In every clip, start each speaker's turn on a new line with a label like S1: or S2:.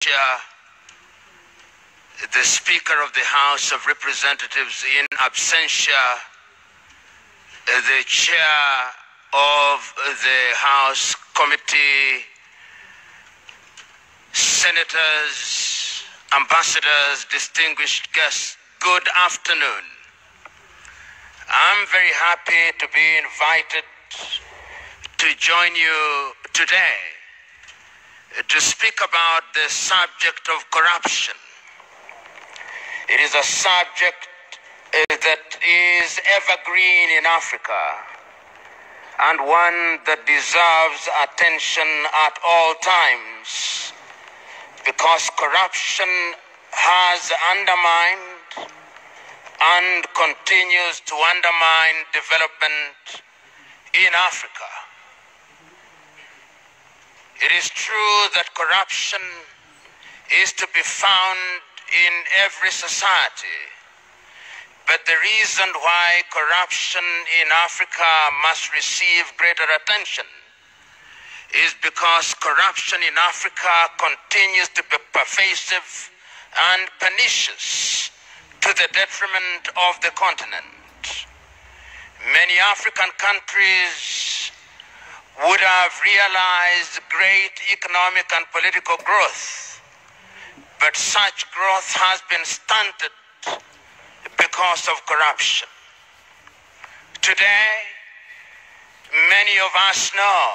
S1: the Speaker of the House of Representatives in absentia, the Chair of the House Committee, Senators, Ambassadors, distinguished guests, good afternoon. I'm very happy to be invited to join you today to speak about the subject of corruption. It is a subject that is evergreen in Africa and one that deserves attention at all times, because corruption has undermined and continues to undermine development in Africa. It is true that corruption is to be found in every society, but the reason why corruption in Africa must receive greater attention is because corruption in Africa continues to be pervasive and pernicious to the detriment of the continent. Many African countries would have realized great economic and political growth, but such growth has been stunted because of corruption. Today, many of us know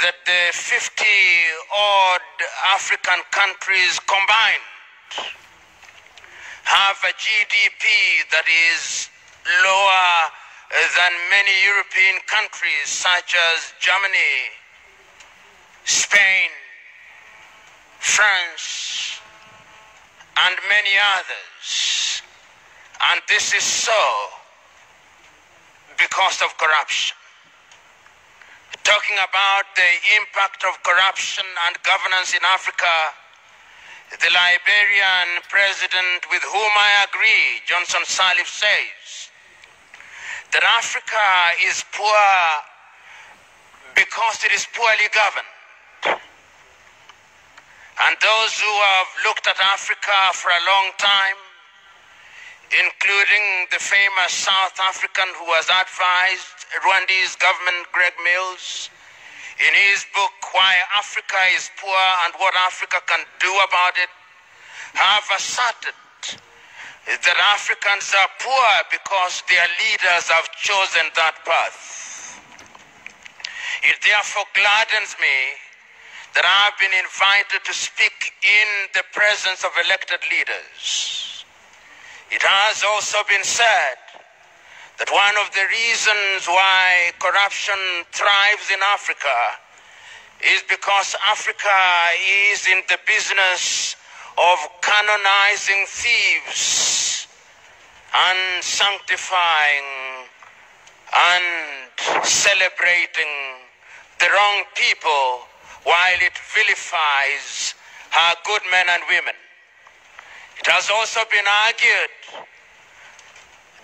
S1: that the 50-odd African countries combined have a GDP that is lower than many European countries such as Germany, Spain, France, and many others. And this is so because of corruption. Talking about the impact of corruption and governance in Africa, the Liberian president, with whom I agree, Johnson Sirleaf, says that Africa is poor because it is poorly governed. And those who have looked at Africa for a long time, including the famous South African who has advised Rwanda's government, Greg Mills, in his book, Why Africa is Poor and What Africa Can Do About It, have asserted that Africans are poor because their leaders have chosen that path. It therefore gladdens me that I have been invited to speak in the presence of elected leaders. It has also been said that one of the reasons why corruption thrives in Africa is because Africa is in the business of canonizing thieves and sanctifying and celebrating the wrong people while it vilifies our good men and women. It has also been argued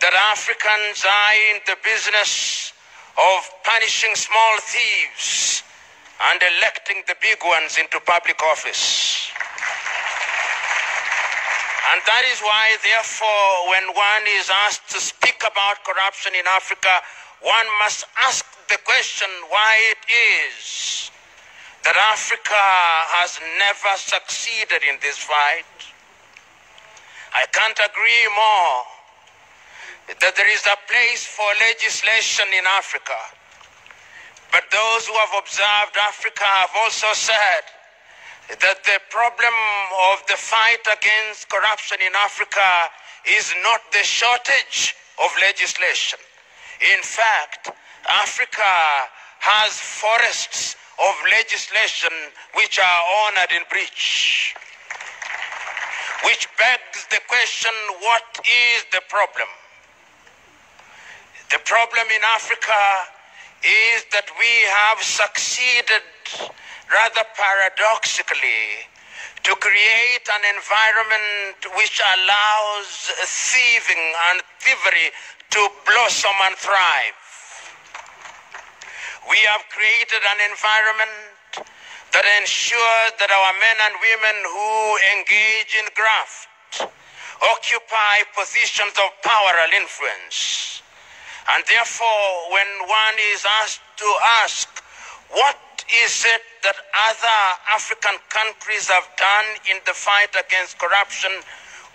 S1: that Africans are in the business of punishing small thieves and electing the big ones into public office. And that is why, therefore, when one is asked to speak about corruption in Africa, one must ask the question why it is that Africa has never succeeded in this fight. I can't agree more that there is a place for legislation in Africa. But those who have observed Africa have also said that the problem of the fight against corruption in Africa is not the shortage of legislation. In fact, Africa has forests of legislation which are honored in breach. Which begs the question, what is the problem? The problem in Africa is that we have succeeded, rather paradoxically, to create an environment which allows thieving and thievery to blossom and thrive. We have created an environment that ensures that our men and women who engage in graft occupy positions of power and influence. And therefore, when one is asked to ask, what is it that other African countries have done in the fight against corruption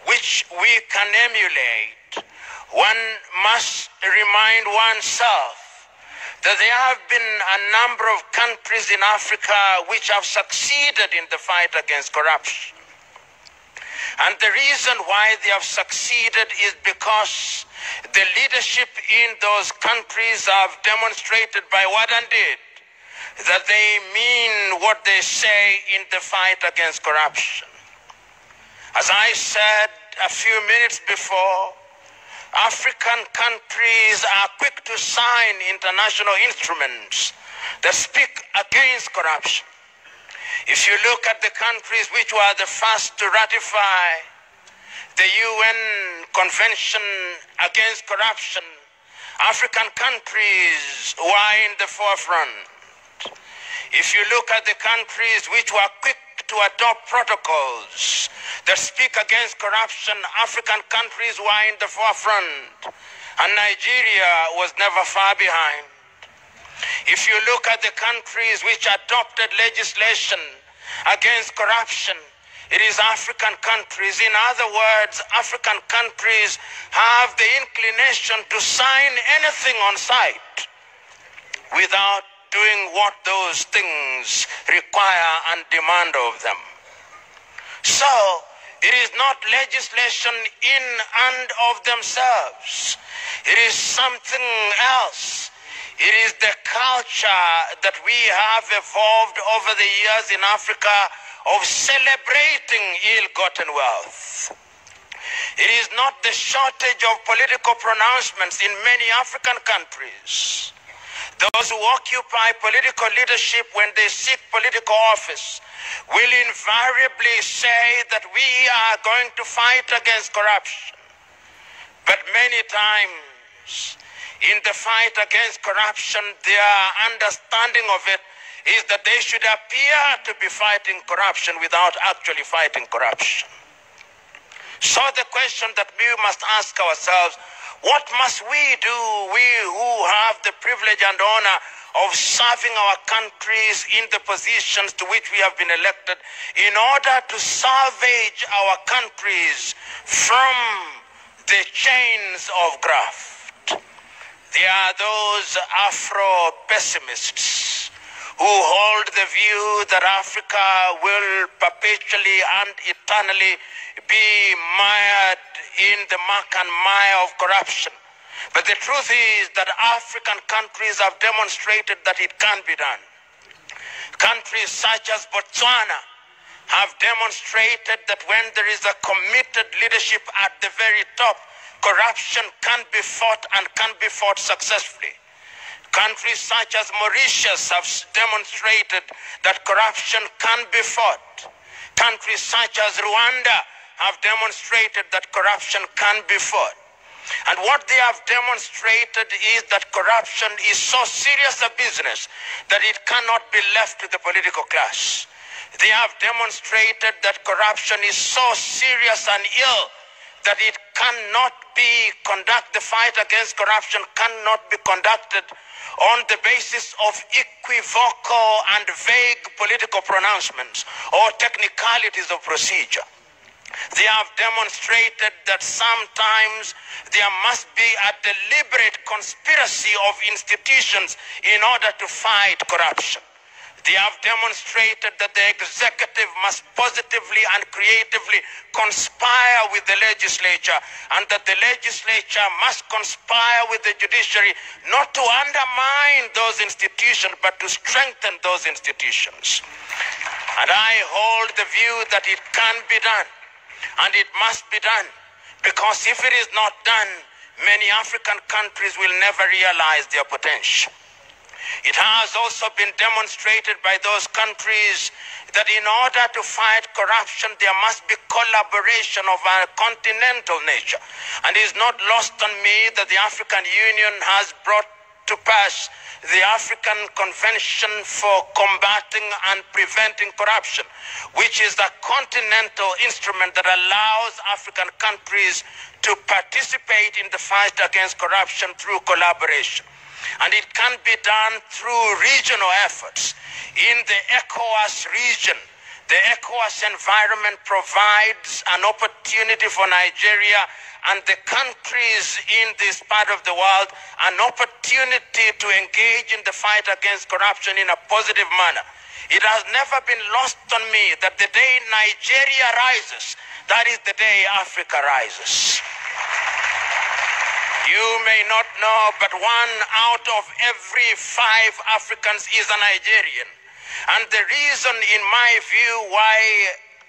S1: which we can emulate, one must remind oneself that there have been a number of countries in Africa which have succeeded in the fight against corruption. And the reason why they have succeeded is because the leadership in those countries have demonstrated by word and deed that they mean what they say in the fight against corruption. As I said a few minutes before, African countries are quick to sign international instruments that speak against corruption. If you look at the countries which were the first to ratify the UN Convention Against Corruption, African countries were in the forefront. If you look at the countries which were quick to adopt protocols that speak against corruption, African countries were in the forefront, and Nigeria was never far behind. If you look at the countries which adopted legislation against corruption, it is African countries. In other words, African countries have the inclination to sign anything on sight without doing what those things require and demand of them. So, it is not legislation in and of themselves. It is something else. It is the culture that we have evolved over the years in Africa of celebrating ill-gotten wealth. It is not the shortage of political pronouncements in many African countries. Those who occupy political leadership when they seek political office will invariably say that we are going to fight against corruption. But many times, in the fight against corruption, their understanding of it is that they should appear to be fighting corruption without actually fighting corruption. So the question that we must ask ourselves, what must we do, we who have the privilege and honor of serving our countries in the positions to which we have been elected, in order to salvage our countries from the chains of graft? There are those Afro-pessimists who hold the view that Africa will perpetually and eternally be mired in the muck and mire of corruption. But the truth is that African countries have demonstrated that it can be done. Countries such as Botswana have demonstrated that when there is a committed leadership at the very top, corruption can be fought and can be fought successfully. Countries such as Mauritius have demonstrated that corruption can be fought. Countries such as Rwanda have demonstrated that corruption can be fought. And what they have demonstrated is that corruption is so serious a business that it cannot be left to the political class. They have demonstrated that corruption is so serious and ill that it cannot be the fight against corruption cannot be conducted on the basis of equivocal and vague political pronouncements or technicalities of procedure. They have demonstrated that sometimes there must be a deliberate conspiracy of institutions in order to fight corruption. They have demonstrated that the executive must positively and creatively conspire with the legislature, and that the legislature must conspire with the judiciary not to undermine those institutions but to strengthen those institutions. And I hold the view that it can be done. And it must be done, because if it is not done, many African countries will never realize their potential. It has also been demonstrated by those countries that in order to fight corruption, there must be collaboration of a continental nature. And it is not lost on me that the African Union has brought to pass the African Convention for Combating and Preventing Corruption, which is the continental instrument that allows African countries to participate in the fight against corruption through collaboration. And it can be done through regional efforts. In the ECOWAS region, the ECOWAS environment provides an opportunity for Nigeria and the countries in this part of the world an opportunity to engage in the fight against corruption in a positive manner. It has never been lost on me that the day Nigeria rises, that is the day Africa rises. You may not know, but 1 out of every 5 Africans is a Nigerian. And the reason, in my view, why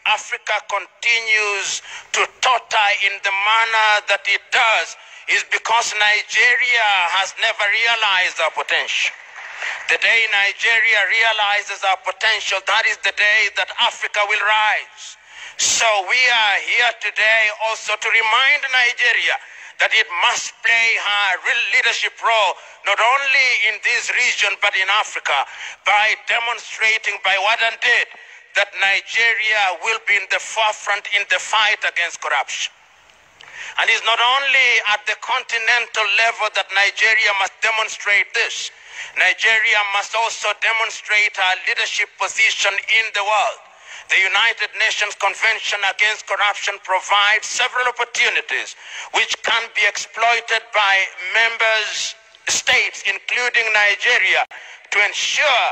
S1: Africa continues to totter in the manner that it does is because Nigeria has never realized our potential. The day Nigeria realizes our potential, that is the day that Africa will rise. So we are here today also to remind Nigeria that it must play her leadership role, not only in this region, but in Africa, by demonstrating by what it did, that Nigeria will be in the forefront in the fight against corruption. And it's not only at the continental level that Nigeria must demonstrate this. Nigeria must also demonstrate her leadership position in the world. The United Nations Convention Against Corruption provides several opportunities which can be exploited by members states, including Nigeria, to ensure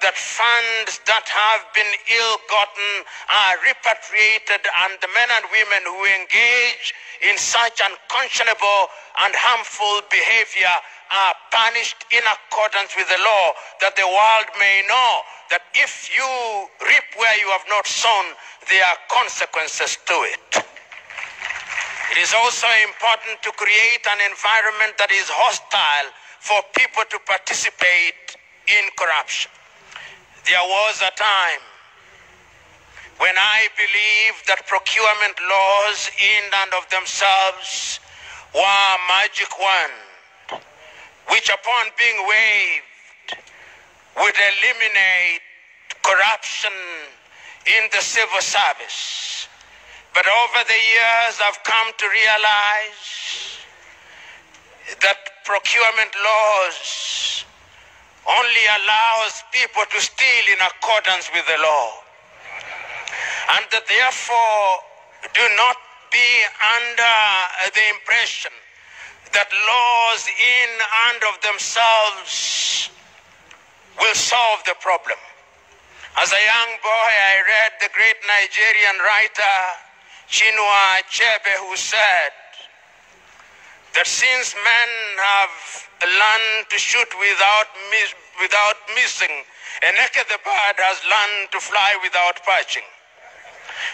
S1: that funds that have been ill-gotten are repatriated and the men and women who engage in such unconscionable and harmful behavior are punished in accordance with the law, that the world may know that if you reap where you have not sown, there are consequences to it. It is also important to create an environment that is hostile for people to participate in corruption. There was a time when I believed that procurement laws in and of themselves were a magic wand, which upon being waived would eliminate corruption in the civil service. But over the years, I've come to realize that procurement laws only allows people to steal in accordance with the law. And that therefore do not be under the impression that laws in and of themselves will solve the problem. As a young boy, I read the great Nigerian writer Chinua Achebe, who said that since men have learned to shoot without missing, Eneke the bird has learned to fly without perching.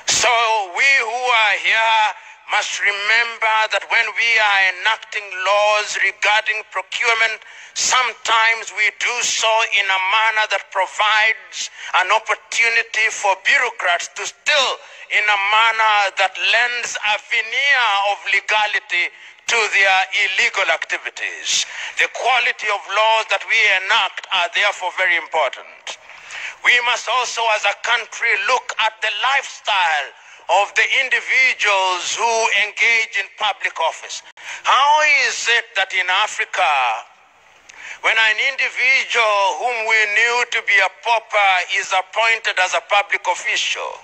S1: So we who are here must remember that when we are enacting laws regarding procurement, sometimes we do so in a manner that provides an opportunity for bureaucrats to steal in a manner that lends a veneer of legality to their illegal activities. The quality of laws that we enact are therefore very important. We must also, as a country, look at the lifestyle of the individuals who engage in public office. How is it that in Africa, when an individual whom we knew to be a pauper is appointed as a public official,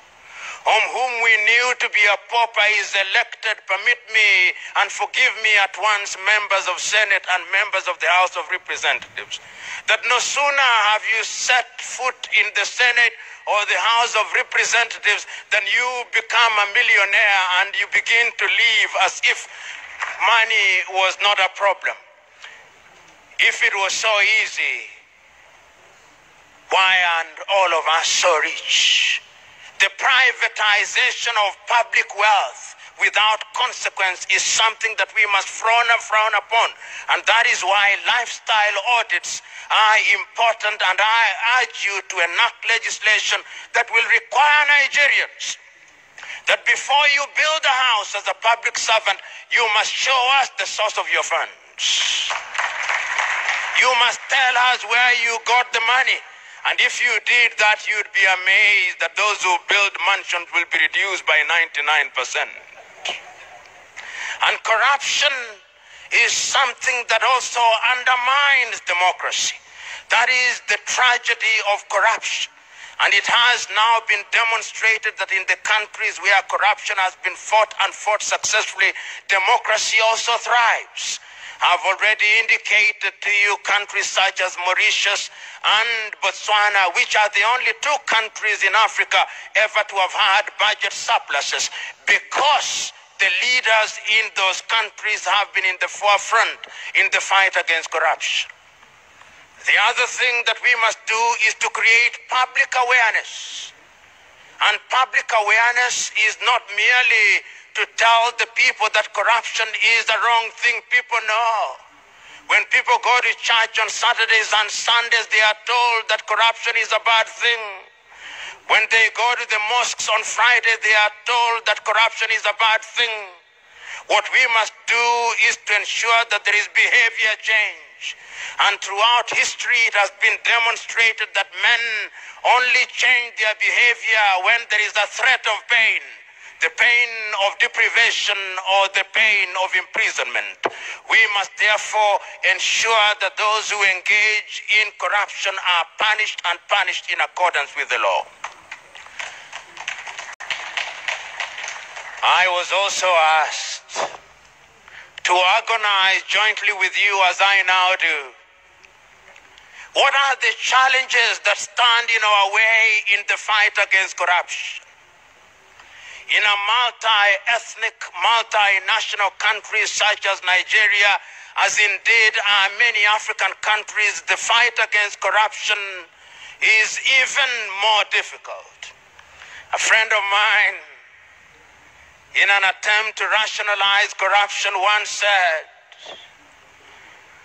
S1: whom we knew to be a pauper is elected, permit me and forgive me at once, members of Senate and members of the House of Representatives, that no sooner have you set foot in the Senate or the House of Representatives than you become a millionaire and you begin to live as if money was not a problem. If it was so easy, why aren't all of us so rich? The privatization of public wealth without consequence is something that we must frown upon. And that is why lifestyle audits are important, and I urge you to enact legislation that will require Nigerians that before you build a house as a public servant, you must show us the source of your funds. You must tell us where you got the money. And if you did that, you'd be amazed that those who build mansions will be reduced by 99%. And corruption is something that also undermines democracy. That is the tragedy of corruption. And it has now been demonstrated that in the countries where corruption has been fought and fought successfully, democracy also thrives. I've already indicated to you countries such as Mauritius and Botswana, which are the only two countries in Africa ever to have had budget surpluses, because the leaders in those countries have been in the forefront in the fight against corruption. The other thing that we must do is to create public awareness. And public awareness is not merely to tell the people that corruption is the wrong thing. People know. When people go to church on Saturdays and Sundays, they are told that corruption is a bad thing. When they go to the mosques on Friday, they are told that corruption is a bad thing. What we must do is to ensure that there is behavior change. And throughout history, it has been demonstrated that men only change their behavior when there is a threat of pain, the pain of deprivation or the pain of imprisonment. We must therefore ensure that those who engage in corruption are punished, and punished in accordance with the law. I was also asked to organize jointly with you, as I now do, what are the challenges that stand in our way in the fight against corruption? In a multi-ethnic, multinational country such as Nigeria, as indeed are many African countries, the fight against corruption is even more difficult. A friend of mine, in an attempt to rationalize corruption, once said,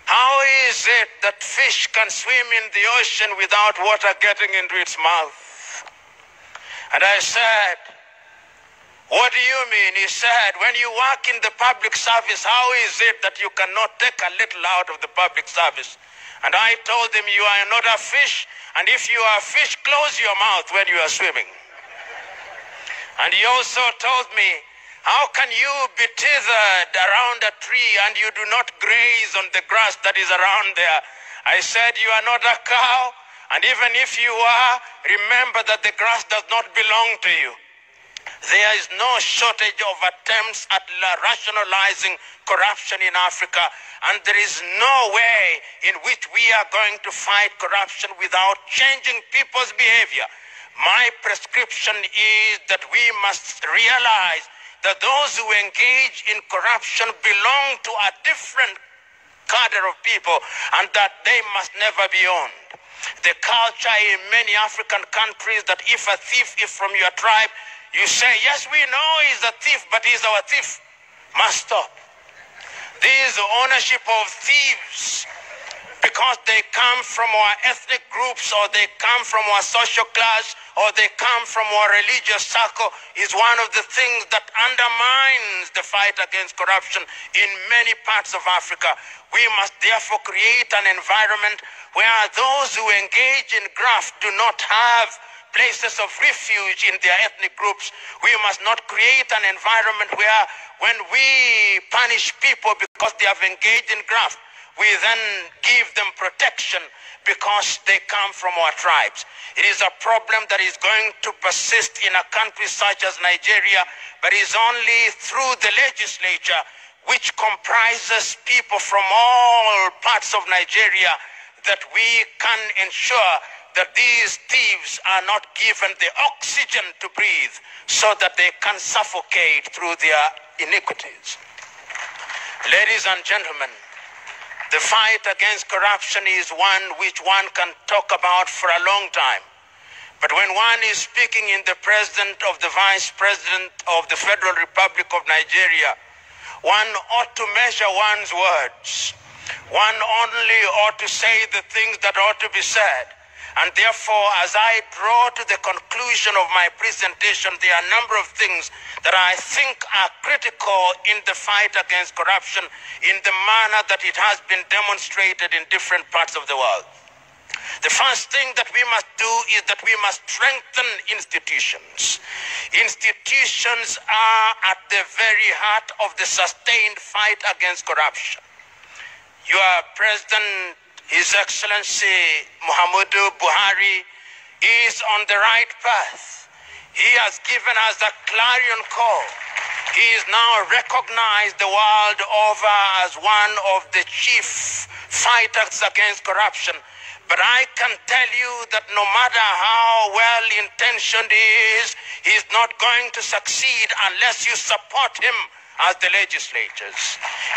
S1: "How is it that fish can swim in the ocean without water getting into its mouth?" And I said, "What do you mean?" He said, "When you work in the public service, how is it that you cannot take a little out of the public service?" And I told him, "You are not a fish, and if you are a fish, close your mouth when you are swimming." And he also told me, "How can you be tethered around a tree and you do not graze on the grass that is around there?" I said, "You are not a cow, and even if you are, remember that the grass does not belong to you." There is no shortage of attempts at rationalizing corruption in Africa, and there is no way in which we are going to fight corruption without changing people's behavior. My prescription is that we must realize that those who engage in corruption belong to a different cadre of people, and that they must never be owned. The culture in many African countries that if a thief is from your tribe, you say, "Yes, we know he's a thief, but he's our thief," must stop. This ownership of thieves, because they come from our ethnic groups, or they come from our social class, or they come from our religious circle, is one of the things that undermines the fight against corruption in many parts of Africa. We must therefore create an environment where those who engage in graft do not have places of refuge in their ethnic groups. We must not create an environment where when we punish people because they have engaged in graft, we then give them protection because they come from our tribes. It is a problem that is going to persist in a country such as Nigeria, but is only through the legislature, which comprises people from all parts of Nigeria, that we can ensure that these thieves are not given the oxygen to breathe so that they can suffocate through their iniquities. Ladies and gentlemen, the fight against corruption is one which one can talk about for a long time. But when one is speaking in the presence of the Vice President of the Federal Republic of Nigeria, one ought to measure one's words. One only ought to say the things that ought to be said. And therefore, as I draw to the conclusion of my presentation, there are a number of things that I think are critical in the fight against corruption in the manner that it has been demonstrated in different parts of the world. The first thing that we must do is that we must strengthen institutions. Institutions are at the very heart of the sustained fight against corruption. Your President, His Excellency Muhammadu Buhari, is on the right path. He has given us a clarion call. He is now recognized the world over as one of the chief fighters against corruption. But I can tell you that no matter how well-intentioned he is not going to succeed unless you support him as the legislators.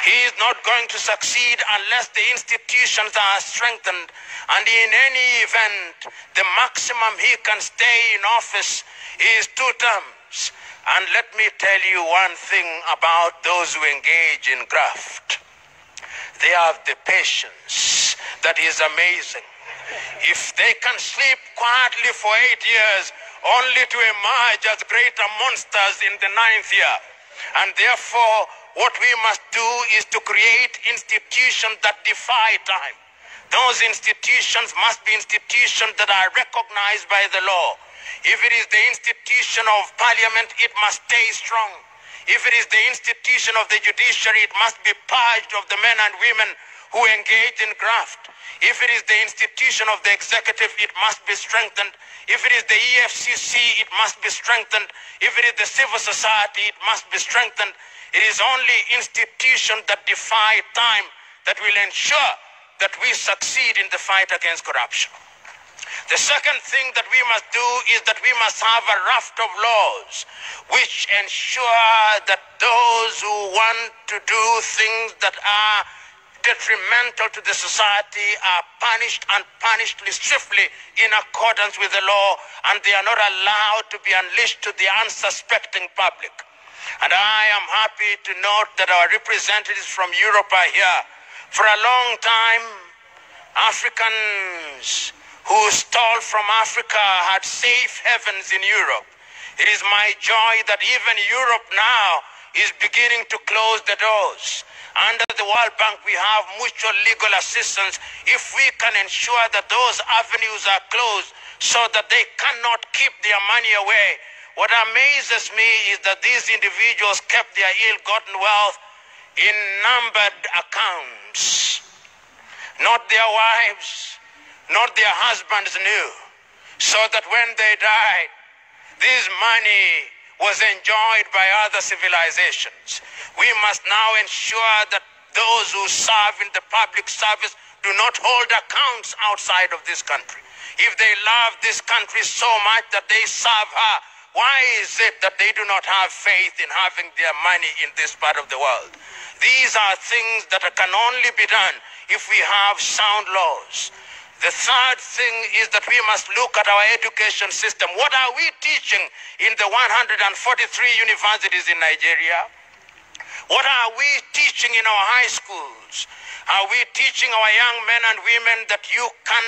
S1: He is not going to succeed unless the institutions are strengthened. And in any event, the maximum he can stay in office is 2 terms. And let me tell you one thing about those who engage in graft. They have the patience that is amazing. If they can sleep quietly for 8 years, only to emerge as greater monsters in the 9th year. And therefore, what we must do is to create institutions that defy time. Those institutions must be institutions that are recognized by the law. If it is the institution of parliament, it must stay strong. If it is the institution of the judiciary, it must be purged of the men and women who engage in graft. If it is the institution of the executive, it must be strengthened. If it is the EFCC, it must be strengthened. If it is the civil society, it must be strengthened. It is only institutions that defy time that will ensure that we succeed in the fight against corruption. The second thing that we must do is that we must have a raft of laws which ensure that those who want to do things that are detrimental to the society are punished, and punished swiftly in accordance with the law, and they are not allowed to be unleashed to the unsuspecting public. And I am happy to note that our representatives from Europe are here. For a long time, Africans who stole from Africa had safe havens in Europe. It is my joy that even Europe now is beginning to close the doors. Under the World Bank, we have mutual legal assistance if we can ensure that those avenues are closed so that they cannot keep their money away. What amazes me is that these individuals kept their ill-gotten wealth in numbered accounts. Not their wives, not their husbands knew, so that when they died, this money was enjoyed by other civilizations. We must now ensure that those who serve in the public service do not hold accounts outside of this country. If they love this country so much that they serve her, why is it that they do not have faith in having their money in this part of the world? These are things that can only be done if we have sound laws. The third thing is that we must look at our education system. What are we teaching in the 143 universities in Nigeria? What are we teaching in our high schools? Are we teaching our young men and women that you can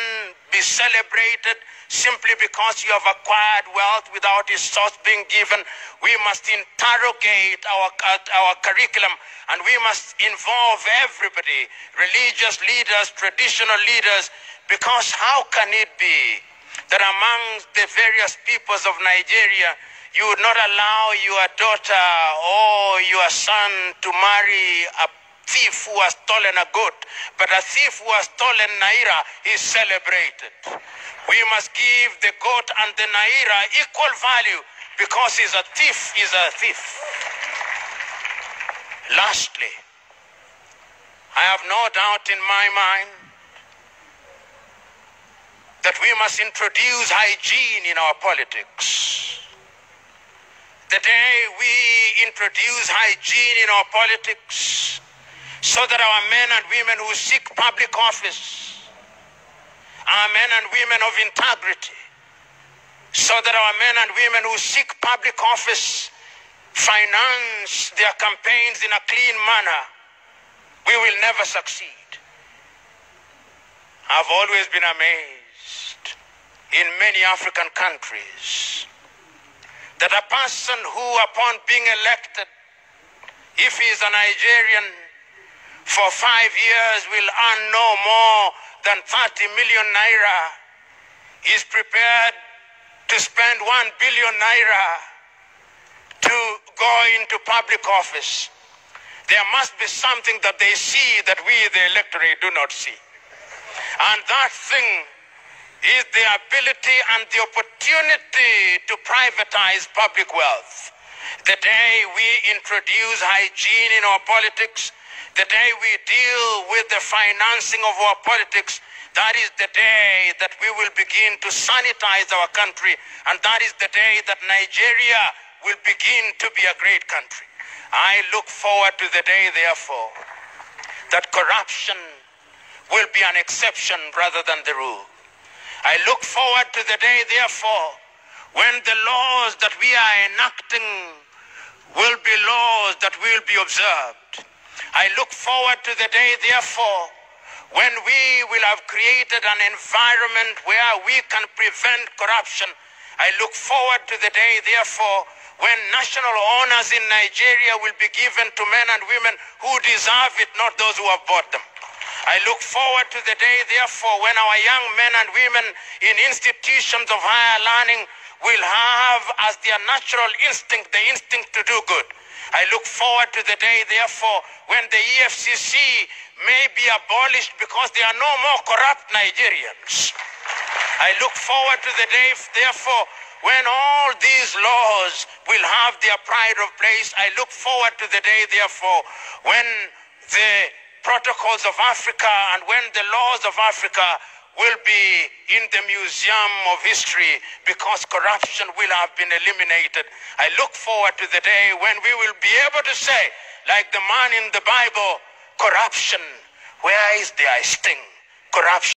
S1: be celebrated simply because you have acquired wealth without a source being given? We must interrogate our curriculum, and we must involve everybody, religious leaders, traditional leaders, because how can it be that amongst the various peoples of Nigeria, you would not allow your daughter or your son to marry a thief who has stolen a goat, but a thief who has stolen naira is celebrated? We must give the goat and the naira equal value, because he's a thief is a thief. Lastly, I have no doubt in my mind that we must introduce hygiene in our politics. The day we introduce hygiene in our politics, so that our men and women who seek public office are men and women of integrity, so that our men and women who seek public office finance their campaigns in a clean manner, we will never succeed. I've always been amazed in many African countries that a person who, upon being elected, if he is a Nigerian, for 5 years will earn no more than 30 million naira, is prepared to spend 1 billion naira to go into public office. There must be something that they see that we, the electorate, do not see. And that thing is the ability and the opportunity to privatize public wealth. The day we introduce hygiene in our politics, the day we deal with the financing of our politics, that is the day that we will begin to sanitize our country, and that is the day that Nigeria will begin to be a great country. I look forward to the day, therefore, that corruption will be an exception rather than the rule. I look forward to the day, therefore, when the laws that we are enacting will be laws that will be observed. I look forward to the day, therefore, when we will have created an environment where we can prevent corruption. I look forward to the day, therefore, when national honors in Nigeria will be given to men and women who deserve it, not those who have bought them. I look forward to the day, therefore, when our young men and women in institutions of higher learning will have as their natural instinct, the instinct to do good. I look forward to the day, therefore, when the EFCC may be abolished because there are no more corrupt Nigerians. I look forward to the day, therefore, when all these laws will have their pride of place. I look forward to the day, therefore, when the protocols of Africa and when the laws of Africa will be in the Museum of History because corruption will have been eliminated. I look forward to the day when we will be able to say, like the man in the Bible, corruption, where is thy sting? Corruption.